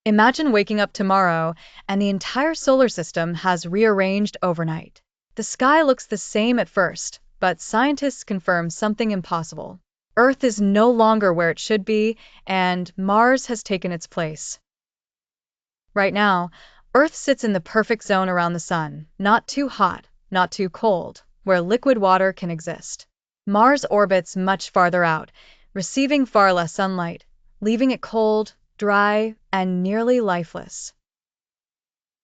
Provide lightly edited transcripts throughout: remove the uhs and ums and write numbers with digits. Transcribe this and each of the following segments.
Imagine waking up tomorrow and the entire solar system has rearranged overnight. The sky looks the same at first, but scientists confirm something impossible. Earth is no longer where it should be, and Mars has taken its place. Right now, Earth sits in the perfect zone around the sun, not too hot, not too cold, where liquid water can exist. Mars orbits much farther out, receiving far less sunlight, leaving it cold, dry, and nearly lifeless.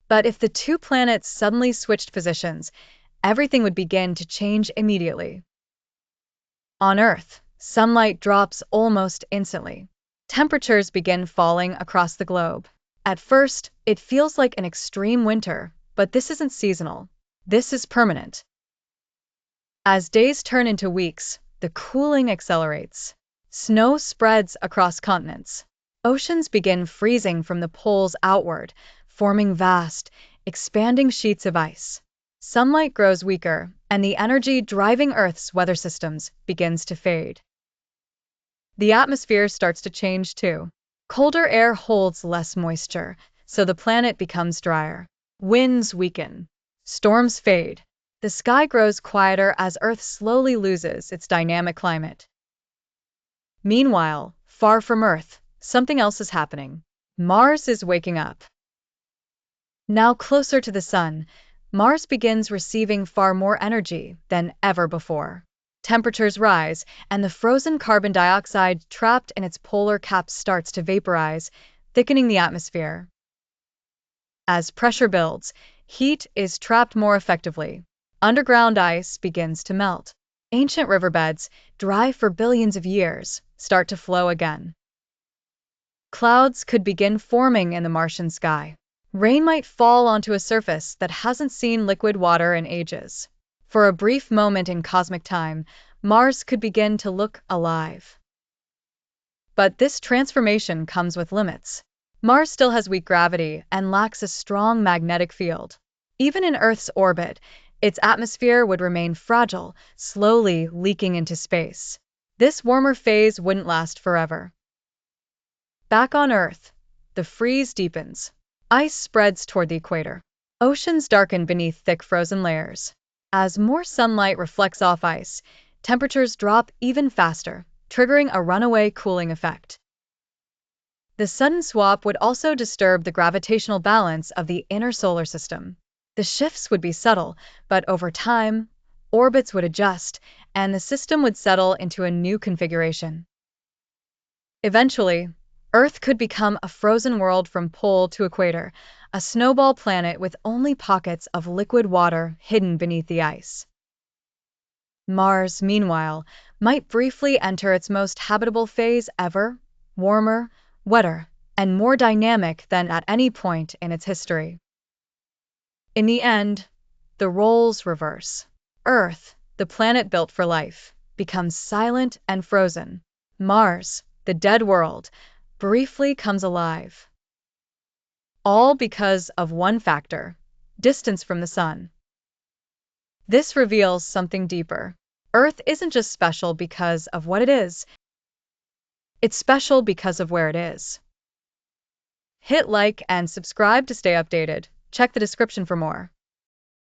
But if the two planets suddenly switched positions, everything would begin to change immediately. On Earth, sunlight drops almost instantly. Temperatures begin falling across the globe. At first, it feels like an extreme winter, but this isn't seasonal. This is permanent. As days turn into weeks, the cooling accelerates. Snow spreads across continents. Oceans begin freezing from the poles outward, forming vast, expanding sheets of ice. Sunlight grows weaker, and the energy driving Earth's weather systems begins to fade. The atmosphere starts to change too. Colder air holds less moisture, so the planet becomes drier. Winds weaken. Storms fade. The sky grows quieter as Earth slowly loses its dynamic climate. Meanwhile, far from Earth, something else is happening. Mars is waking up. Now closer to the sun, Mars begins receiving far more energy than ever before. Temperatures rise, and the frozen carbon dioxide trapped in its polar caps starts to vaporize, thickening the atmosphere. As pressure builds, heat is trapped more effectively. Underground ice begins to melt. Ancient riverbeds, dry for billions of years, start to flow again. Clouds could begin forming in the Martian sky. Rain might fall onto a surface that hasn't seen liquid water in ages. For a brief moment in cosmic time, Mars could begin to look alive. But this transformation comes with limits. Mars still has weak gravity and lacks a strong magnetic field. Even in Earth's orbit, its atmosphere would remain fragile, slowly leaking into space. This warmer phase wouldn't last forever. Back on Earth, the freeze deepens. Ice spreads toward the equator. Oceans darken beneath thick frozen layers. As more sunlight reflects off ice, temperatures drop even faster, triggering a runaway cooling effect. The sudden swap would also disturb the gravitational balance of the inner solar system. The shifts would be subtle, but over time, orbits would adjust, and the system would settle into a new configuration. Eventually, Earth could become a frozen world from pole to equator, a snowball planet with only pockets of liquid water hidden beneath the ice. Mars, meanwhile, might briefly enter its most habitable phase ever, warmer, wetter, and more dynamic than at any point in its history. In the end, the roles reverse. Earth, the planet built for life, becomes silent and frozen. Mars, the dead world, briefly comes alive. All because of one factor: distance from the sun. This reveals something deeper. Earth isn't just special because of what it is. It's special because of where it is. Hit like and subscribe to stay updated. Check the description for more.